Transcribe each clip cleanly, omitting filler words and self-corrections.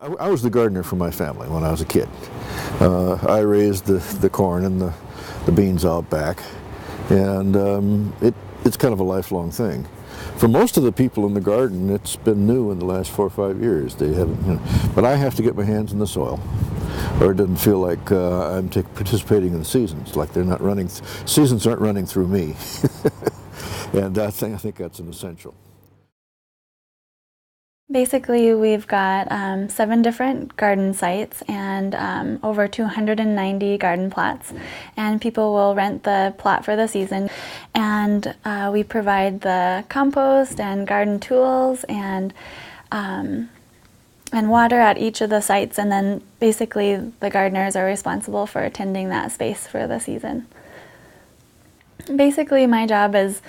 I was the gardener for my family when I was a kid. I raised the corn and the beans out back, and it's kind of a lifelong thing. For most of the people in the garden, it's been new in the last 4 or 5 years. They haven't, but I have to get my hands in the soil, or it doesn't feel like I'm participating in the seasons. Like they're not running. Seasons aren't running through me, and I think that's an essential. Basically, we've got 7 different garden sites and over 290 garden plots, and people will rent the plot for the season. And we provide the compost and garden tools and water at each of the sites, and then basically the gardeners are responsible for attending that space for the season. Basically, my job is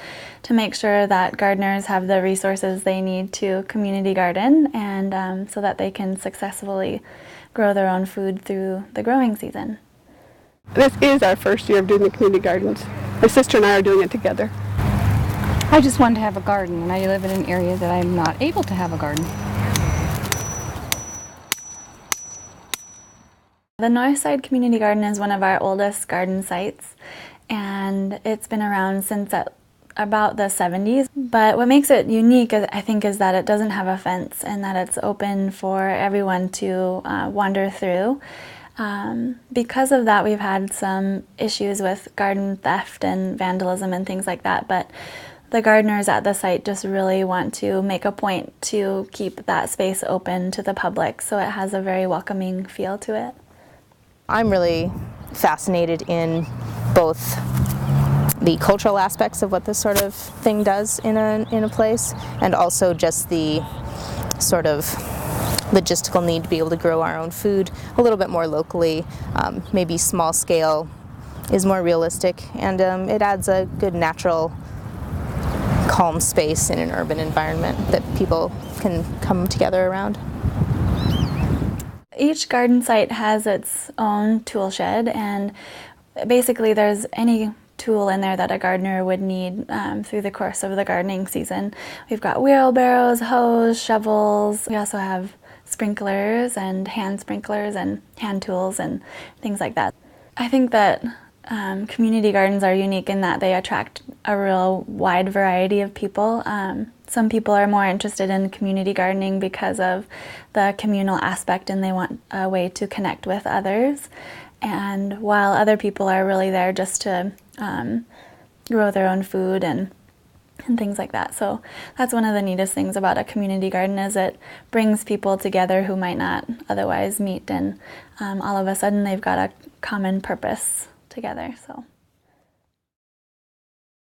to make sure that gardeners have the resources they need to community garden, and so that they can successfully grow their own food through the growing season. This is our first year of doing the community gardens. My sister and I are doing it together. I just wanted to have a garden, and I live in an area that I'm not able to have a garden. The Northside Community Garden is one of our oldest garden sites, and it's been around since about the 70s. But what makes it unique, I think, is that it doesn't have a fence and that it's open for everyone to wander through. Because of that, we've had some issues with garden theft and vandalism and things like that, but the gardeners at the site just really want to make a point to keep that space open to the public, so it has a very welcoming feel to it. I'm really fascinated in both the cultural aspects of what this sort of thing does in a place, and also just the sort of logistical need to be able to grow our own food a little bit more locally. Maybe small scale is more realistic, and it adds a good natural calm space in an urban environment that people can come together around. Each garden site has its own tool shed, and basically there's any tool in there that a gardener would need through the course of the gardening season. We've got wheelbarrows, hoes, shovels. We also have sprinklers and hand sprinklers and hand tools and things like that. I think that community gardens are unique in that they attract a real wide variety of people. Some people are more interested in community gardening because of the communal aspect, and they want a way to connect with others. And while other people are really there just to grow their own food and things like that. So that's one of the neatest things about a community garden, is it brings people together who might not otherwise meet, and all of a sudden they've got a common purpose together. So.